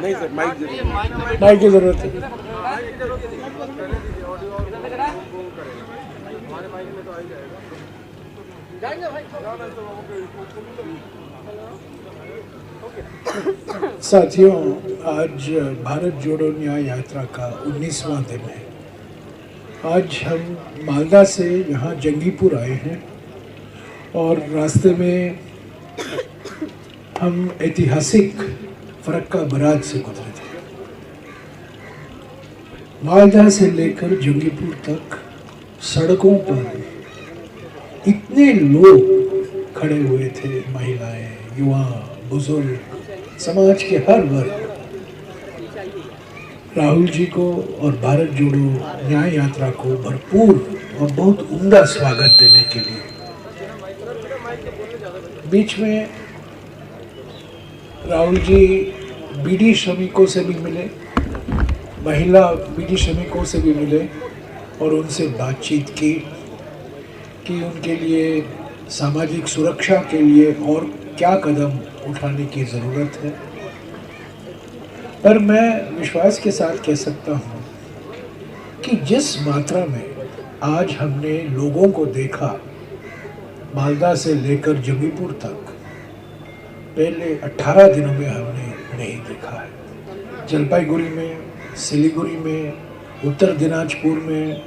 Mic की जरूरत है। साथियों, आज भारत जोड़ो न्याय यात्रा का 19वां दिन है। आज हम मालदा से यहाँ जंगीपुर आए हैं और रास्ते में हम ऐतिहासिक फरक्का बराज से गुजरे थे। मालदा से लेकर जंगीपुर तक सड़कों पर इतने लोग खड़े हुए थे, महिलाएं, युवा, बुजुर्ग, समाज के हर वर्ग राहुल जी को और भारत जोड़ो न्याय यात्रा को भरपूर और बहुत उम्दा स्वागत देने के लिए। बीच में राहुल जी बीडी श्रमिकों से भी मिले, महिला बीडी श्रमिकों से भी मिले और उनसे बातचीत की कि उनके लिए सामाजिक सुरक्षा के लिए और क्या कदम उठाने की ज़रूरत है। पर मैं विश्वास के साथ कह सकता हूँ कि जिस मात्रा में आज हमने लोगों को देखा मालदा से लेकर जंगीपुर तक, पहले 18 दिनों में हमने नहीं देखा है। जलपाईगुड़ी में, सिलीगुड़ी में, उत्तर दिनाजपुर में,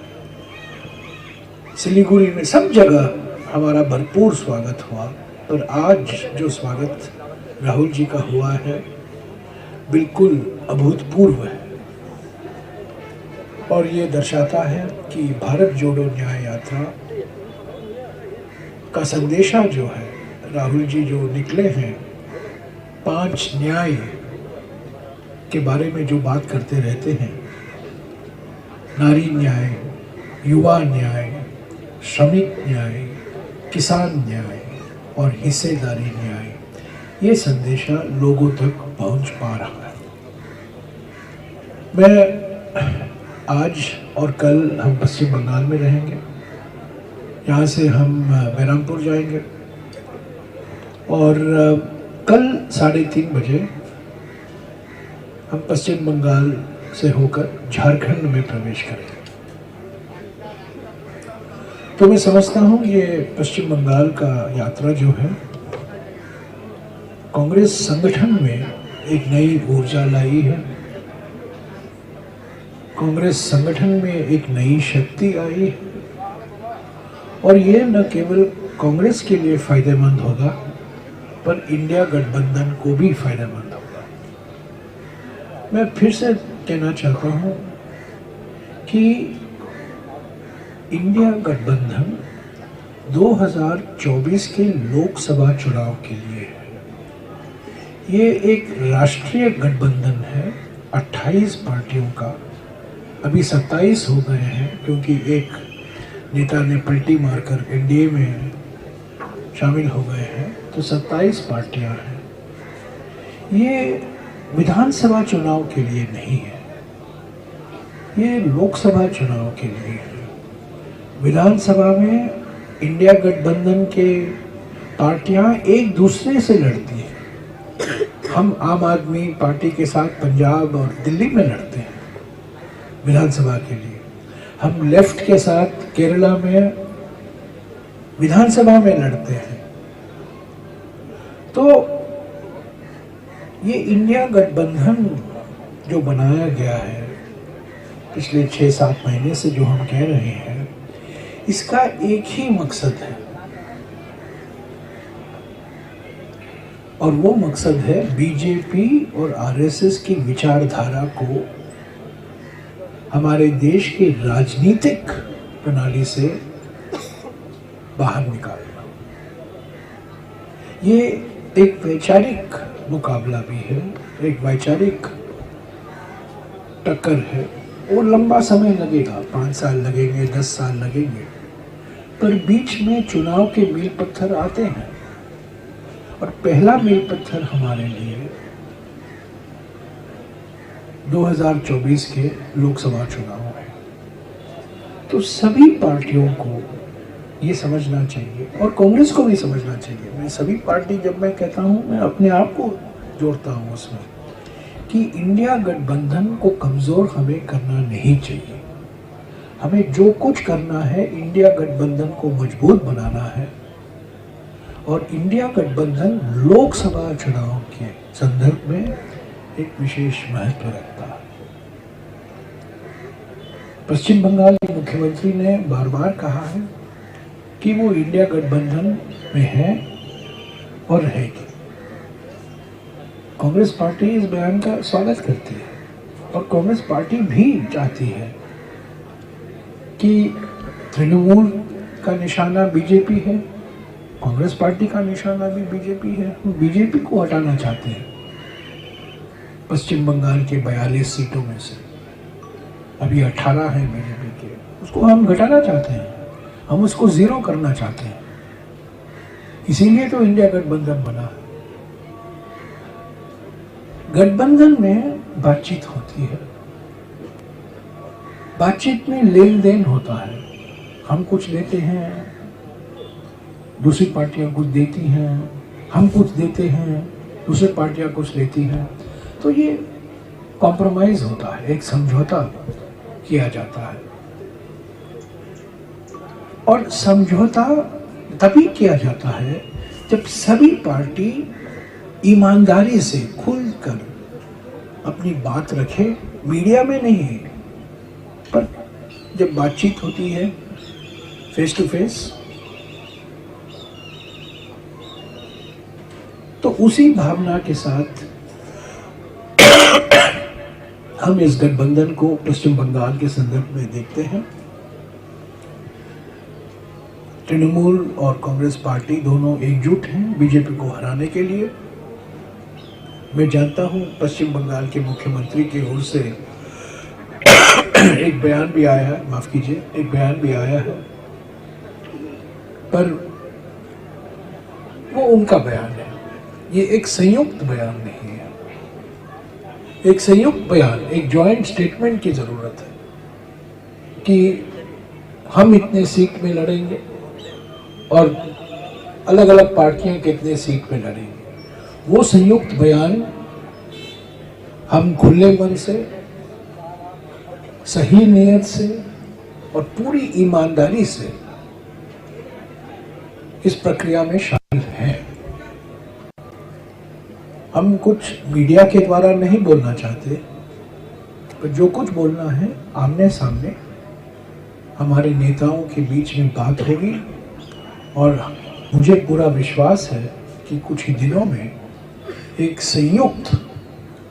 सिलीगुड़ी में, सब जगह हमारा भरपूर स्वागत हुआ। पर आज जो स्वागत राहुल जी का हुआ है बिल्कुल अभूतपूर्व है और ये दर्शाता है कि भारत जोड़ो न्याय यात्रा का संदेशा जो है, राहुल जी जो निकले हैं 5 न्याय के बारे में जो बात करते रहते हैं, नारी न्याय, युवा न्याय, श्रमिक न्याय, किसान न्याय और हिस्सेदारी न्याय, ये संदेशा लोगों तक पहुंच पा रहा है। मैं आज और कल हम पश्चिम बंगाल में रहेंगे, यहाँ से हम बहरामपुर जाएंगे और कल 3:30 बजे हम पश्चिम बंगाल से होकर झारखंड में प्रवेश करेंगे। तो मैं समझता हूँ ये पश्चिम बंगाल का यात्रा जो है कांग्रेस संगठन में एक नई ऊर्जा लाई है, कांग्रेस संगठन में एक नई शक्ति आई है और ये न केवल कांग्रेस के लिए फायदेमंद होगा पर इंडिया गठबंधन को भी फायदेमंद होगा। मैं फिर से कहना चाहता हूँ कि इंडिया गठबंधन 2024 के लोकसभा चुनाव के लिए है। ये एक राष्ट्रीय गठबंधन है 28 पार्टियों का। अभी 27 हो गए हैं क्योंकि एक नेता ने पलटी मारकर एनडीए में शामिल हो गए हैं, तो 27 पार्टियां हैं। ये विधानसभा चुनाव के लिए नहीं है, ये लोकसभा चुनाव के लिए है। विधानसभा में इंडिया गठबंधन के पार्टियां एक दूसरे से लड़ती हैं। हम आम आदमी पार्टी के साथ पंजाब और दिल्ली में लड़ते हैं विधानसभा के लिए, हम लेफ्ट के साथ केरला में विधानसभा में लड़ते हैं। तो ये इंडिया गठबंधन जो बनाया गया है पिछले 6-7 महीने से, जो हम कह रहे हैं, इसका एक ही मकसद है और वो मकसद है बीजेपी और आरएसएस की विचारधारा को हमारे देश की राजनीतिक प्रणाली से बाहर निकालना। ये एक वैचारिक मुकाबला भी है, एक वैचारिक टक्कर है। वो लंबा समय लगेगा, 5 साल लगेंगे, 10 साल लगेंगे, पर बीच में चुनाव के मील पत्थर आते हैं और पहला मील पत्थर हमारे लिए 2024 के लोकसभा चुनाव है। तो सभी पार्टियों को ये समझना चाहिए और कांग्रेस को भी समझना चाहिए। मैं सभी पार्टी, जब मैं कहता हूँ, मैं अपने आप को जोड़ता हूँ उसमें, कि इंडिया गठबंधन को कमजोर हमें करना नहीं चाहिए। हमें जो कुछ करना है, इंडिया गठबंधन को मजबूत बनाना है। और इंडिया गठबंधन लोकसभा चुनाव के संदर्भ में एक विशेष महत्व रखता है। पश्चिम बंगाल के मुख्यमंत्री ने बार बार कहा है कि वो इंडिया गठबंधन में है और रहेगी। कांग्रेस पार्टी इस बयान का स्वागत करती है और कांग्रेस पार्टी भी चाहती है कि तृणमूल का निशाना बीजेपी है, कांग्रेस पार्टी का निशाना भी बीजेपी है। बीजेपी को हटाना चाहते हैं पश्चिम बंगाल के 42 सीटों में से। अभी 18 है बीजेपी के, उसको हम घटाना चाहते हैं, हम उसको जीरो करना चाहते हैं। इसीलिए तो इंडिया गठबंधन बना है। गठबंधन में बातचीत होती है, बातचीत में लेन देन होता है। हम कुछ देते हैं, दूसरी पार्टियां कुछ देती हैं, हम कुछ देते हैं, दूसरी पार्टियां कुछ देती हैं। तो ये कॉम्प्रोमाइज होता है, एक समझौता किया जाता है। और समझौता तभी किया जाता है जब सभी पार्टी ईमानदारी से खुलकर अपनी बात रखे, मीडिया में नहीं, पर जब बातचीत होती है फेस टू फेस, तो उसी भावना के साथ हम इस गठबंधन को पश्चिम बंगाल के संदर्भ में देखते हैं। तृणमूल और कांग्रेस पार्टी दोनों एकजुट हैं बीजेपी को हराने के लिए। मैं जानता हूं पश्चिम बंगाल के मुख्यमंत्री की ओर से एक बयान भी आया है, माफ कीजिए, एक बयान भी आया है, पर वो उनका बयान है, ये एक संयुक्त बयान नहीं है। एक संयुक्त बयान, एक जॉइंट स्टेटमेंट की जरूरत है कि हम इतने सीट में लड़ेंगे और अलग अलग पार्टियां कितने सीट में लड़ेंगे। वो संयुक्त बयान हम खुले मन से, सही नियत से और पूरी ईमानदारी से इस प्रक्रिया में शामिल हैं। हम कुछ मीडिया के द्वारा नहीं बोलना चाहते, पर जो कुछ बोलना है आमने सामने हमारे नेताओं के बीच में बात होगी। और मुझे पूरा विश्वास है कि कुछ ही दिनों में एक संयुक्त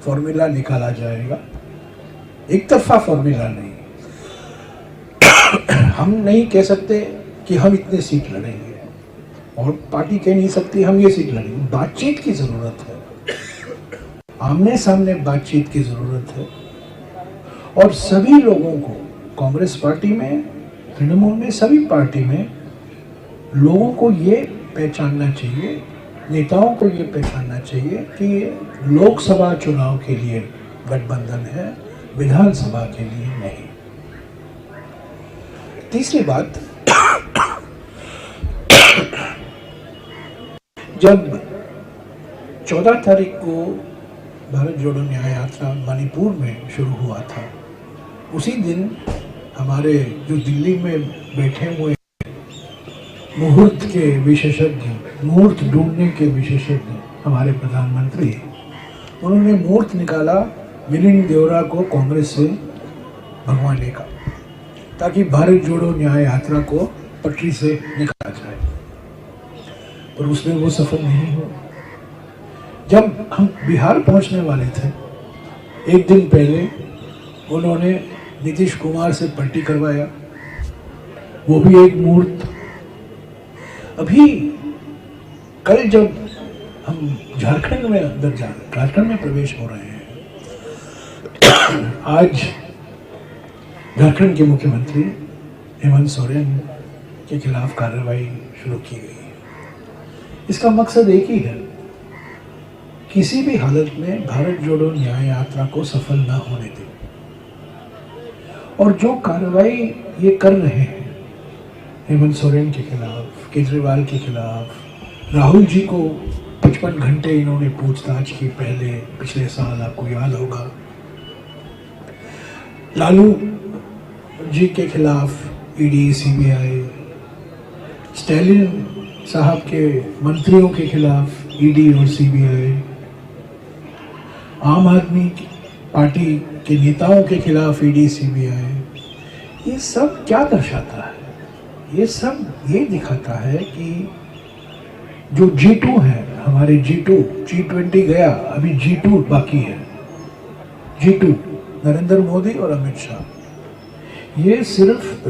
फॉर्मूला निकाला जाएगा, एक तरफा फॉर्मूला नहीं। हम नहीं कह सकते कि हम इतने सीट लड़ेंगे और पार्टी कह नहीं सकती हम ये सीट लड़ेंगे। बातचीत की जरूरत है, आमने सामने बातचीत की जरूरत है। और सभी लोगों को, कांग्रेस पार्टी में, तृणमूल में, सभी पार्टी में लोगों को ये पहचानना चाहिए, नेताओं को ये पहचानना चाहिए कि लोकसभा चुनाव के लिए गठबंधन है, विधानसभा के लिए नहीं। तीसरी बात, जब 14 तारीख को भारत जोड़ो न्याय यात्रा मणिपुर में शुरू हुआ था, उसी दिन हमारे जो दिल्ली में बैठे हुए मुहूर्त के विशेषज्ञ, मुहूर्त ढूंढने के विशेषज्ञ हमारे प्रधानमंत्री, उन्होंने मुहूर्त निकाला मिलिंद देवरा को कांग्रेस से भगवाने का, ताकि भारत जोड़ो न्याय यात्रा को पटरी से निकाला जाए। और उसमें वो सफल नहीं हुआ। जब हम बिहार पहुंचने वाले थे, एक दिन पहले उन्होंने नीतीश कुमार से पट्टी करवाया, वो भी एक मुहूर्त। अभी कल जब हम झारखंड में अंदर जा रहे, झारखंड में प्रवेश हो रहे हैं, आज झारखंड के मुख्यमंत्री हेमंत सोरेन के खिलाफ कार्रवाई शुरू की गई है। इसका मकसद एक ही है, किसी भी हालत में भारत जोड़ो न्याय यात्रा को सफल न होने दें। और जो कार्रवाई ये कर रहे हैं हेमंत सोरेन के खिलाफ, केजरीवाल के खिलाफ, राहुल जी को 55 घंटे इन्होंने पूछताछ की पहले, पिछले साल, आपको याद होगा। लालू जी के खिलाफ ईडी, सीबीआई, स्टालिन साहब के मंत्रियों के खिलाफ ईडी और सीबीआई, आम आदमी पार्टी के नेताओं के खिलाफ ईडी, सीबीआई, ये सब क्या दर्शाता है? ये सब ये दिखाता है कि जो G2 है, हमारे G2, G20 गया, अभी G2 बाकी है। G2 नरेंद्र मोदी और अमित शाह, ये सिर्फ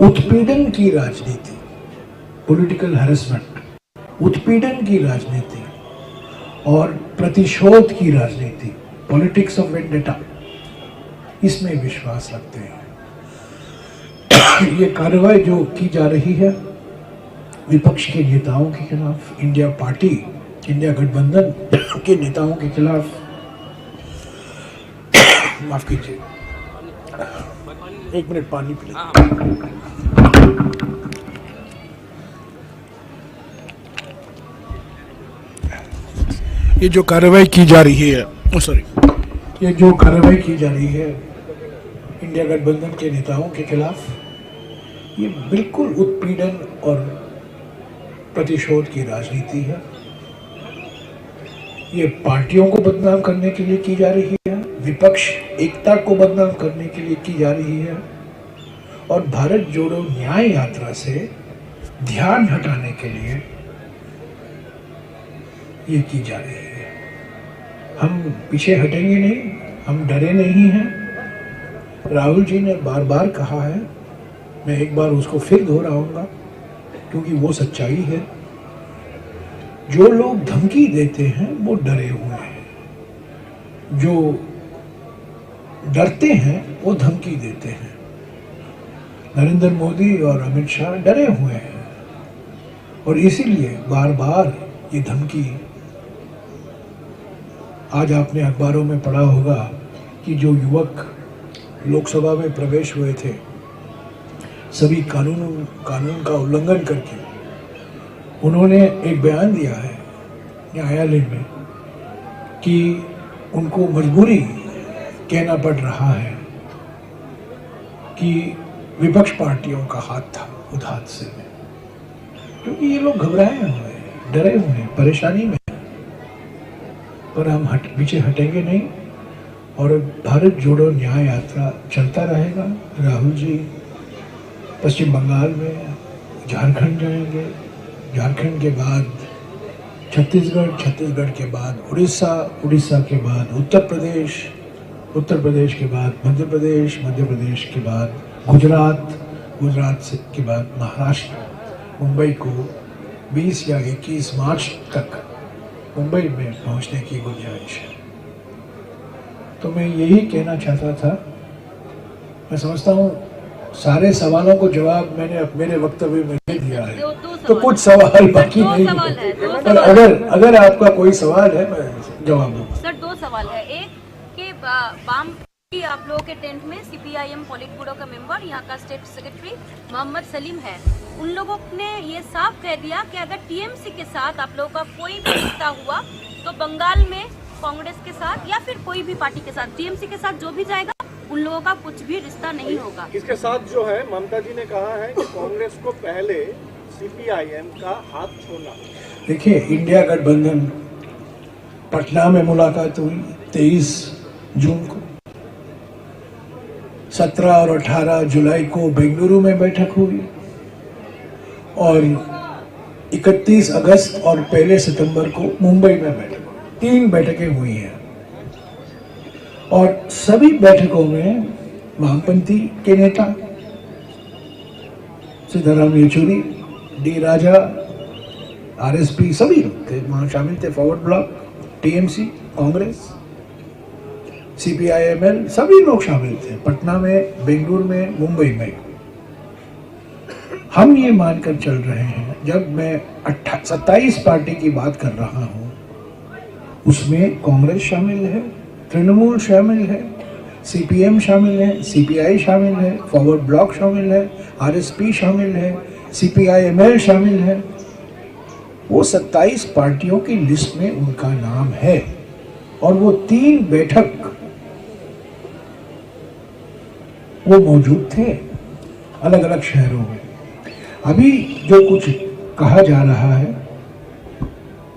उत्पीड़न की राजनीति, पॉलिटिकल हैरेसमेंट, उत्पीड़न की राजनीति और प्रतिशोध की राजनीति, पॉलिटिक्स ऑफ वेंडेटा, इसमें विश्वास रखते हैं। ये कार्रवाई जो की जा रही है विपक्ष के नेताओं के खिलाफ, इंडिया पार्टी, इंडिया गठबंधन के नेताओं के खिलाफ, माफ कीजिए, एक मिनट पानी पी लें। ये जो कार्रवाई की जा रही है, ये जो कार्रवाई की जा रही है इंडिया गठबंधन के नेताओं के खिलाफ, ये बिल्कुल उत्पीड़न और प्रतिशोध की राजनीति है। ये पार्टियों को बदनाम करने के लिए की जा रही है, विपक्ष एकता को बदनाम करने के लिए की जा रही है और भारत जोड़ो न्याय यात्रा से ध्यान हटाने के लिए ये की जा रही है। हम पीछे हटेंगे नहीं, हम डरे नहीं हैं। राहुल जी ने बार बार कहा है, मैं एक बार उसको फिर दोहराऊंगा क्योंकि वो सच्चाई है। जो लोग धमकी देते हैं वो डरे हुए हैं, जो डरते हैं वो धमकी देते हैं। नरेंद्र मोदी और अमित शाह डरे हुए हैं और इसीलिए बार बार ये धमकी। आज आपने अखबारों में पढ़ा होगा कि जो युवक लोकसभा में प्रवेश हुए थे, सभी कानून का उल्लंघन करके, उन्होंने एक बयान दिया है न्यायालय में कि उनको मजबूरी कहना पड़ रहा है कि विपक्ष पार्टियों का हाथ था उस हादसे में, क्योंकि ये लोग घबराए हुए हैं, डरे हुए हैं, परेशानी में। पर हम पीछे हटेंगे नहीं और भारत जोड़ो न्याय यात्रा चलता रहेगा। राहुल जी पश्चिम बंगाल में, झारखंड जाएंगे, झारखंड के बाद छत्तीसगढ़, छत्तीसगढ़ के बाद उड़ीसा, उड़ीसा के बाद उत्तर प्रदेश, उत्तर प्रदेश के बाद मध्य प्रदेश, मध्य प्रदेश के बाद गुजरात, गुजरात से के बाद महाराष्ट्र। मुंबई को 20 या 21 मार्च तक मुंबई में पहुंचने की गुंजाइश है। तो मैं यही कहना चाहता था। मैं समझता हूँ सारे सवालों को जवाब मैंने मेरे वक्तव्य में दे दिया है, तो कुछ सवाल बाकी नहीं है। पर अगर आपका कोई सवाल है मैं जवाब दूंगा। सर, 2 सवाल है। एक कि वाम की आप लोगों के टेंट में CPIM पॉलिट ब्यूरो का मेंबर, यहाँ का स्टेट सेक्रेटरी मोहम्मद सलीम है। उन लोगों ने ये साफ कह दिया कि अगर TMC के साथ आप लोगों का कोई भी रिश्ता हुआ तो बंगाल में कांग्रेस के साथ या फिर कोई भी पार्टी के साथ, TMC के साथ जो भी जाएगा उन लोगों का कुछ भी रिश्ता नहीं होगा। इसके साथ जो है ममता जी ने कहा है कि कांग्रेस को पहले CPIM का हाथ छोड़ना। देखिए, इंडिया गठबंधन पटना में मुलाकात हुई 23 जून को, 17 और 18 जुलाई को बेंगलुरु में बैठक हुई और 31 अगस्त और 1 सितंबर को मुंबई में बैठक हुई। 3 बैठकें हुई हैं और सभी बैठकों में वामपंथी के नेता सीताराम येचुरी, डी राजा, RSP सभी लोग थे, वहां शामिल थे। Forward block, TMC, Congress, CPIML सभी लोग शामिल थे, पटना में, बेंगलुरु में, मुंबई में। हम ये मानकर चल रहे हैं, जब मैं 27 पार्टी की बात कर रहा हूं, उसमें कांग्रेस शामिल है, तृणमूल शामिल है, CPM शामिल है, CPI शामिल है, फॉरवर्ड ब्लॉक शामिल है, RSP शामिल है, CPIML शामिल है, वो 27 पार्टियों की लिस्ट में उनका नाम है और वो 3 बैठक वो मौजूद थे अलग अलग शहरों में। अभी जो कुछ कहा जा रहा है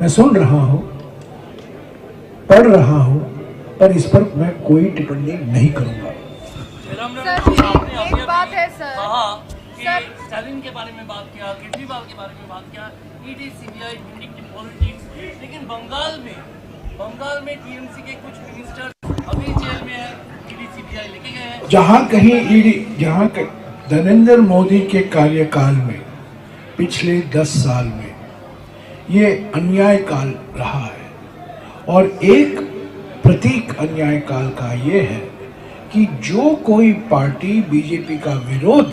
मैं सुन रहा हूं, पढ़ रहा हूं, पर इस पर मैं कोई टिप्पणी नहीं करूंगा। सर एक बात है सर, सर स्टालिन के बारे में बात किया, केजरीवाल के बारे में बात किया, ईडी सीबीआई पॉलिटिक्स, लेकिन बंगाल में टीएमसी के कुछ मिनिस्टर अभी जेल में है, ईडी सीबीआई लेके गए हैं। जहां कहीं ईडी, जहां नरेंद्र मोदी के कार्यकाल में पिछले 10 साल में ये अन्याय काल रहा है और एक प्रतीक अन्याय काल का ये है कि जो कोई पार्टी बीजेपी का विरोध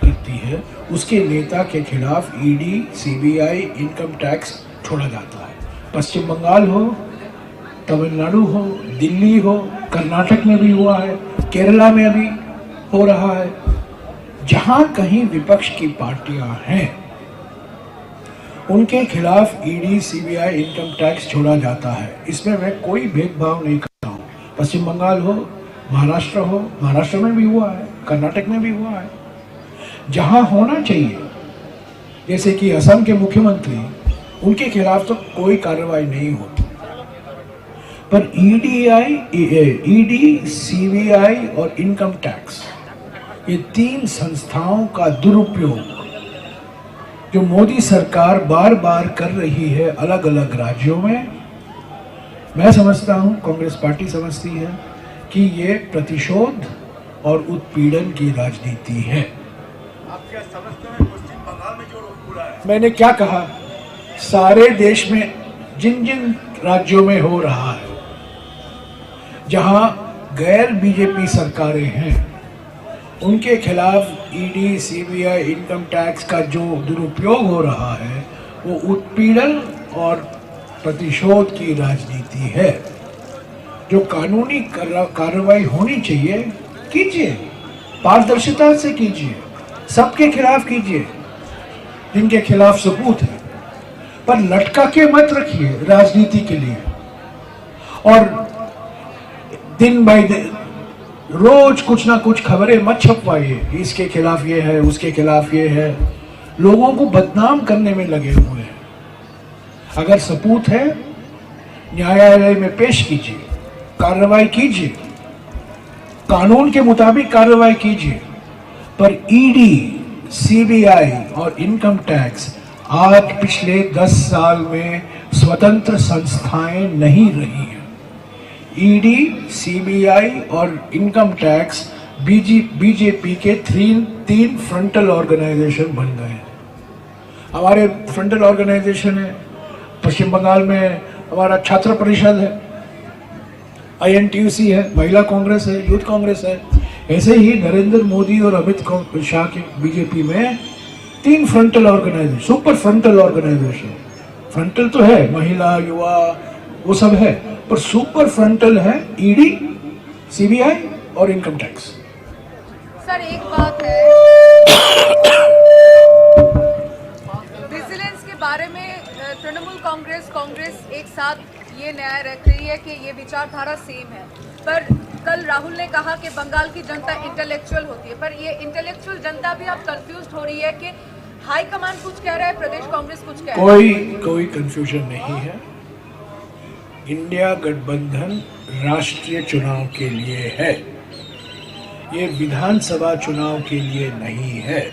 करती है उसके नेता के खिलाफ ईडी, सीबीआई, इनकम टैक्स छोड़ा जाता है। पश्चिम बंगाल हो, तमिलनाडु हो, दिल्ली हो, कर्नाटक में भी हुआ है, केरला में अभी हो रहा है। जहां कहीं विपक्ष की पार्टियां हैं उनके खिलाफ ईडी, सीबीआई, इनकम टैक्स छोड़ा जाता है। इसमें मैं कोई भेदभाव नहीं करता हूं। पश्चिम बंगाल हो, महाराष्ट्र हो, महाराष्ट्र में भी हुआ है, कर्नाटक में भी हुआ है। जहां होना चाहिए, जैसे कि असम के मुख्यमंत्री, उनके खिलाफ तो कोई कार्रवाई नहीं होती, पर ईडी, सीबीआई और इनकम टैक्स, ये 3 संस्थाओं का दुरुपयोग जो मोदी सरकार बार बार कर रही है अलग अलग राज्यों में, मैं समझता हूं, कांग्रेस पार्टी समझती है कि ये प्रतिशोध और उत्पीड़न की राजनीति है। आप क्या समझते हैं पश्चिम बंगाल में जो हो रहा है? मैंने क्या कहा, सारे देश में जिन जिन राज्यों में हो रहा है, जहां गैर बीजेपी सरकारें हैं, उनके खिलाफ ईडी, सीबीआई, इनकम टैक्स का जो दुरुपयोग हो रहा है वो उत्पीड़न और प्रतिशोध की राजनीति है। जो कानूनी कार्रवाई होनी चाहिए कीजिए, पारदर्शिता से कीजिए, सबके खिलाफ कीजिए जिनके खिलाफ सबूत है, पर लटका के मत रखिए राजनीति के लिए। और दिन बाय दिन रोज कुछ ना कुछ खबरें मत छपवाइए, इसके खिलाफ ये है, उसके खिलाफ ये है, लोगों को बदनाम करने में लगे हुए हैं। अगर सबूत है न्यायालय में पेश कीजिए, कार्रवाई कीजिए, कानून के मुताबिक कार्रवाई कीजिए। पर ईडी, सीबीआई और इनकम टैक्स आज पिछले 10 साल में स्वतंत्र संस्थाएं नहीं रही हैं। ईडी, सीबीआई और इनकम टैक्स बीजेपी के 3 फ्रंटल ऑर्गेनाइजेशन बन गए हैं। हमारे फ्रंटल ऑर्गेनाइजेशन है, पश्चिम बंगाल में हमारा छात्र परिषद है, INTUC है, महिला कांग्रेस है, यूथ कांग्रेस है। ऐसे ही नरेंद्र मोदी और अमित शाह के बीजेपी में 3 frontal organisation, super frontal organisation. Frontal तो है, महिला, युवा, वो सब है, पर सुपर फ्रंटल है ईडी, सीबीआई और इनकम टैक्स। सर एक बात है, विजिलेंस के बारे में तृणमूल कांग्रेस एक साथ ये न्याय रख रही है कि ये विचारधारा सेम है, पर कल राहुल ने कहा कि बंगाल की जनता इंटेलेक्चुअल होती है, पर ये इंटेलेक्चुअल जनता भी अब कंफ्यूज हो रही है कि हाई कमान कुछ कह रहा है, प्रदेश कांग्रेस कुछ कह रहा है। कोई कंफ्यूजन नहीं है। इंडिया गठबंधन राष्ट्रीय चुनाव के लिए है, ये विधानसभा चुनाव के लिए नहीं है।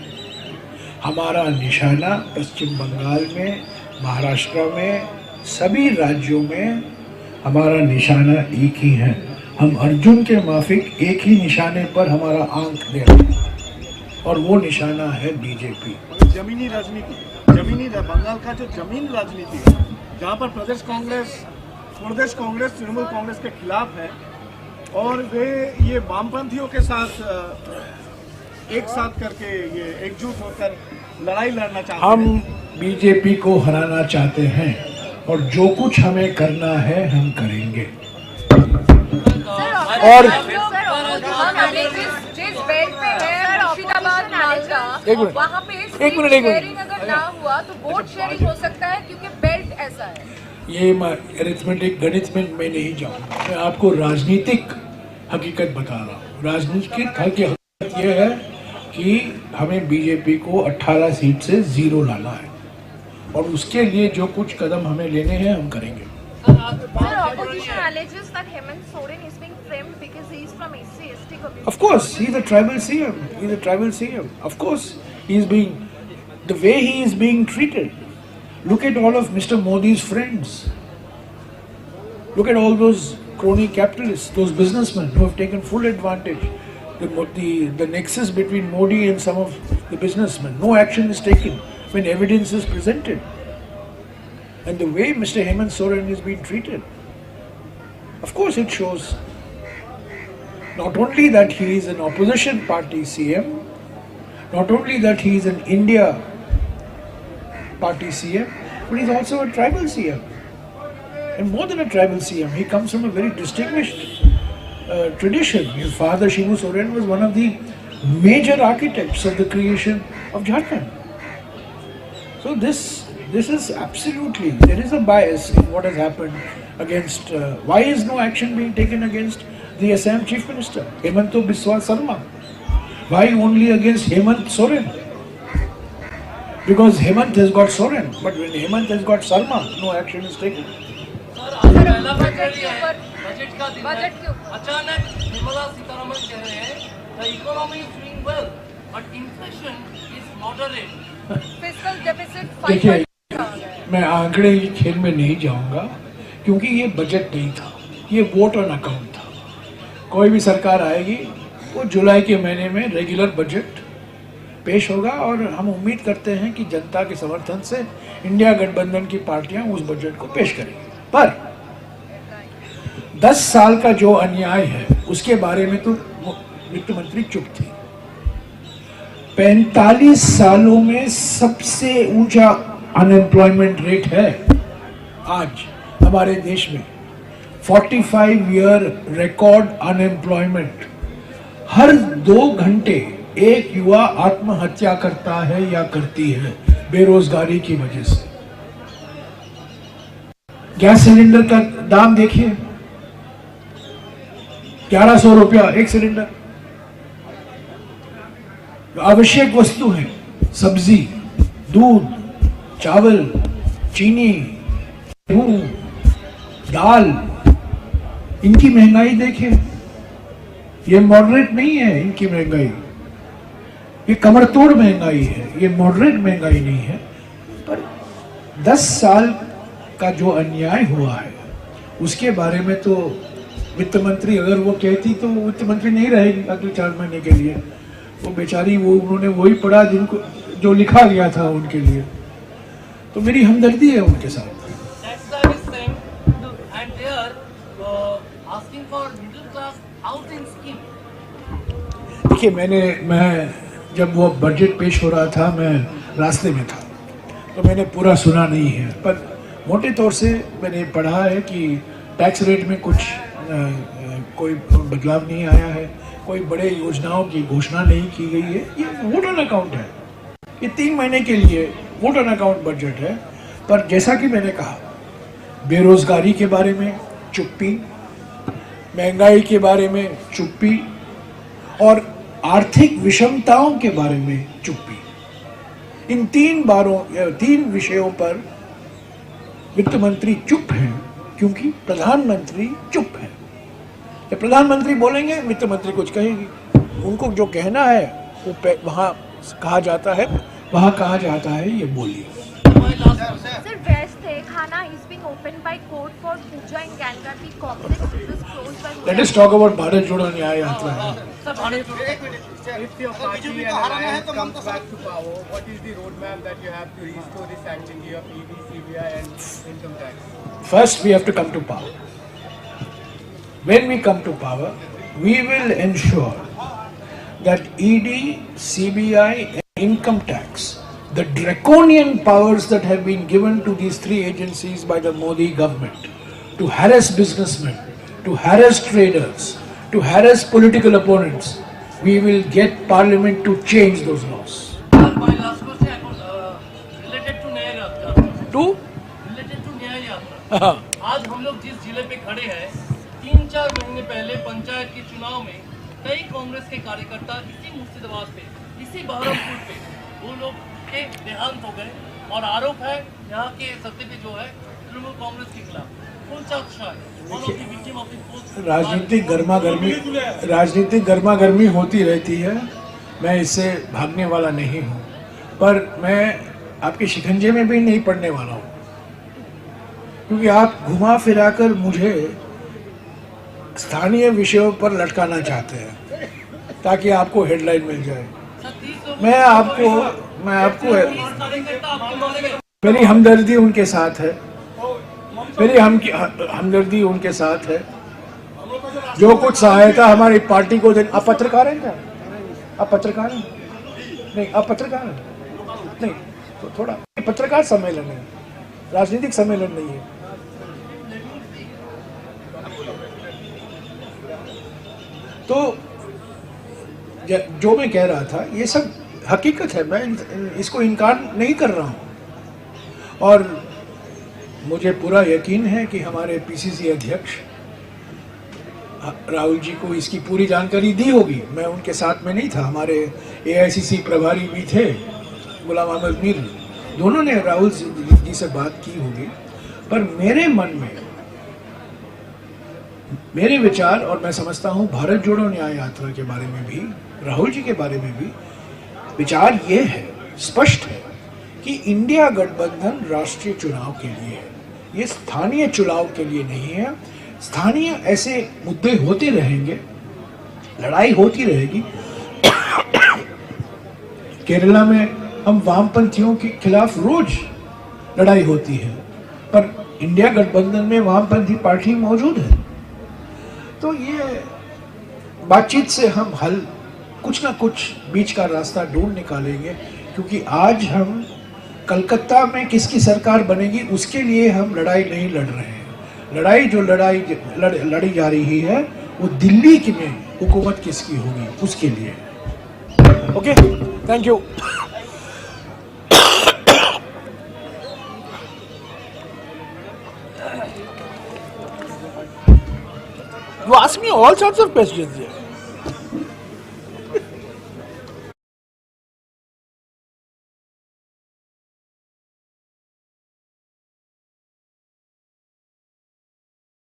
हमारा निशाना पश्चिम बंगाल में, महाराष्ट्र में, सभी राज्यों में हमारा निशाना एक ही है। हम अर्जुन के माफिक एक ही निशाने पर हमारा आंख दे रहे हैं और वो निशाना है बीजेपी। जमीनी राजनीति, बंगाल का जो जमीन राजनीति है, जहाँ पर प्रदेश कांग्रेस तृणमूल कांग्रेस के खिलाफ है और वे ये वामपंथियों के साथ एक साथ करके ये एकजुट होकर लड़ाई लड़ना चाहते हैं। हम बीजेपी को हराना चाहते हैं और जो कुछ हमें करना है हम करेंगे। और जिस बेल्ट पे है मुर्शिदाबाद, मालदा, वहाँ पे एक मिनट। ना हुआ तो वोट शेयरिंग हो सकता है क्योंकि बेल्ट ऐसा है। ये अरिथमेटिक गणित में मैं नहीं जाऊँगा, मैं आपको राजनीतिक हकीकत बता रहा हूँ। राजनीतिक हकीकत ये है कि हमें बीजेपी को 18 सीट से 0 लाना है और उसके लिए जो कुछ कदम हमें लेने हैं हम करेंगे। Sir, opposition alleges that Hemant Soren is being framed because he is from SC/ST community. Of course, he's a tribal CM. He's a tribal CM. Of course, he's being, the way he is being treated. Look at all of Mr. Modi's friends. Look at all those crony capitalists, those businessmen who have taken full advantage. The nexus between Modi and some of the businessmen. No action is taken when evidence is presented. And the way Mr. Hemant Soren is being treated. Of course, it shows not only that he is an opposition party CM, not only that he is an India party CM, but he's also a tribal CM. And more than a tribal CM, he comes from a very distinguished tradition. His father, Shivu Soren, was one of the major architects of the creation of Jharkhand. So this is absolutely, there is a bias in what has happened against, why is no action being taken against the Assam Chief Minister, Hemanto Biswa Sarma? Why only against Hemant Soren? Because Hemant has got Soren, but when Hemant has got Sarma, no action is taken. Sir आज पहला budget है, budget का दिन है, अचानक निर्मला सीतारमण कह रहे हैं the economy is doing well but inflation is moderate. Fiscal deficit देखिए, मैं आंकड़े के खेल में नहीं जाऊंगा क्योंकि ये बजट नहीं था, ये वोट ऑन अकाउंट था। कोई भी सरकार आएगी वो जुलाई के महीने में रेगुलर बजट पेश होगा और हम उम्मीद करते हैं कि जनता के समर्थन से इंडिया गठबंधन की पार्टियां उस बजट को पेश करेंगी। पर 10 साल का जो अन्याय है उसके बारे में तो वित्त मंत्री चुप थी। 45 सालों में सबसे ऊंचा अनएम्प्लॉयमेंट रेट है आज हमारे देश में, 45 ईयर रिकॉर्ड अनएम्प्लॉयमेंट। हर 2 घंटे एक युवा आत्महत्या करता है या करती है बेरोजगारी की वजह से। गैस सिलेंडर का दाम देखिए, 1100 रुपया एक सिलेंडर। आवश्यक वस्तु है, सब्जी, दूध, चावल, चीनी, गेहूं, दाल, इनकी महंगाई देखिए। ये मॉडरेट नहीं है इनकी महंगाई, ये कमरतोड़ महंगाई है, ये मॉडरेट महंगाई नहीं है। पर 10 साल का जो अन्याय हुआ है उसके बारे में तो वित्त मंत्री, अगर वो कहती तो वो वित्त मंत्री नहीं रहेगी अगले 4 महीने के लिए। वो बेचारी, वो उन्होंने वही पढ़ा जिनको जो लिखा गया था उनके लिए, तो मेरी हमदर्दी है उनके साथ। देखिए, मैं जब वो बजट पेश हो रहा था मैं रास्ते में था तो मैंने पूरा सुना नहीं है, पर मोटे तौर से मैंने पढ़ा है कि टैक्स रेट में कुछ कोई बदलाव नहीं आया है, कोई बड़े योजनाओं की घोषणा नहीं की गई है। ये वोट ऑन अकाउंट है, ये 3 महीने के लिए वोट ऑन अकाउंट बजट है। पर जैसा कि मैंने कहा, बेरोजगारी के बारे में चुप्पी, महंगाई के बारे में चुप्पी और आर्थिक विषमताओं के बारे में चुप्पी। इन 3 विषयों पर वित्त मंत्री चुप हैं क्योंकि प्रधानमंत्री चुप है। जब प्रधानमंत्री बोलेंगे वित्त मंत्री कुछ कहेगी, उनको जो कहना है वो वहाँ कहा जाता है, ये बोलिए। Sir, West Khana is being opened by court for puja in Gangati complex, which was closed by. Let us talk about Bharat Jodo Nyaya Yatra. If your party and alliance comes back to power, what is the roadmap that you have to restore the sanctity of ED, CBI and income tax? First, we have to come to power. When we come to power, we will ensure that ED, CBI and income tax, the draconian powers that have been given to these 3 agencies by the Modi government to harass businessmen, to harass traders, to harass political opponents, we will get Parliament to change those laws. My last question, to related to Nyay Yatra. हाँ, आज हम लोग जिस जिले पे खड़े हैं, 3-4 महीने पहले पंचायत के चुनाव में कई कांग्रेस के कार्यकर्ता इसी मुर्शिदाबाद पे, इसी बहरमपुर पे वो लोग के देहांत हो गए और आरोप है यहाँ के सत्य पे जो है तृणमूल कांग्रेस के खिलाफ। राजनीतिक गर्मा गर्मी होती रहती है, मैं इससे भागने वाला नहीं हूँ, पर मैं आपके शिकंजे में भी नहीं पड़ने वाला हूँ, क्योंकि आप घुमा फिराकर मुझे स्थानीय विषयों पर लटकाना चाहते हैं ताकि आपको हेडलाइन मिल जाए। मैं आपको मेरी हमदर्दी उनके साथ है, मेरी हमदर्दी उनके साथ है। जो कुछ सहायता हमारी पार्टी को दे। आप पत्रकार हैं क्या? आप पत्रकार हैं? नहीं, आप पत्रकार हैं? नहीं, तो थोड़ा पत्रकार सम्मेलन है, राजनीतिक सम्मेलन नहीं है। तो जो मैं कह रहा था ये सब हकीकत है, मैं इसको इनकार नहीं कर रहा हूँ और मुझे पूरा यकीन है कि हमारे पीसीसी अध्यक्ष राहुल जी को इसकी पूरी जानकारी दी होगी। मैं उनके साथ में नहीं था, हमारे एआईसीसी प्रभारी भी थे, गुलाम अहमद मीर, दोनों ने राहुल जी से बात की होगी। पर मेरे मन में मेरे विचार, और मैं समझता हूँ भारत जोड़ो न्याय यात्रा के बारे में भी, राहुल जी के बारे में भी विचार ये है, स्पष्ट है कि इंडिया गठबंधन राष्ट्रीय चुनाव के लिए है, ये स्थानीय चुनाव के लिए नहीं है। स्थानीय ऐसे मुद्दे होते रहेंगे, लड़ाई होती रहेगी। केरला में हम वामपंथियों के खिलाफ रोज लड़ाई होती है, पर इंडिया गठबंधन में वामपंथी पार्टी मौजूद है। तो ये बातचीत से हम हल कुछ ना कुछ बीच का रास्ता ढूंढ निकालेंगे, क्योंकि आज हम कलकत्ता में किसकी सरकार बनेगी उसके लिए हम लड़ाई नहीं लड़ रहे हैं। लड़ाई लड़ी जा रही है वो दिल्ली की में हुकूमत किसकी होगी उसके लिए। Okay, thank you. You ask me all sorts of questions here.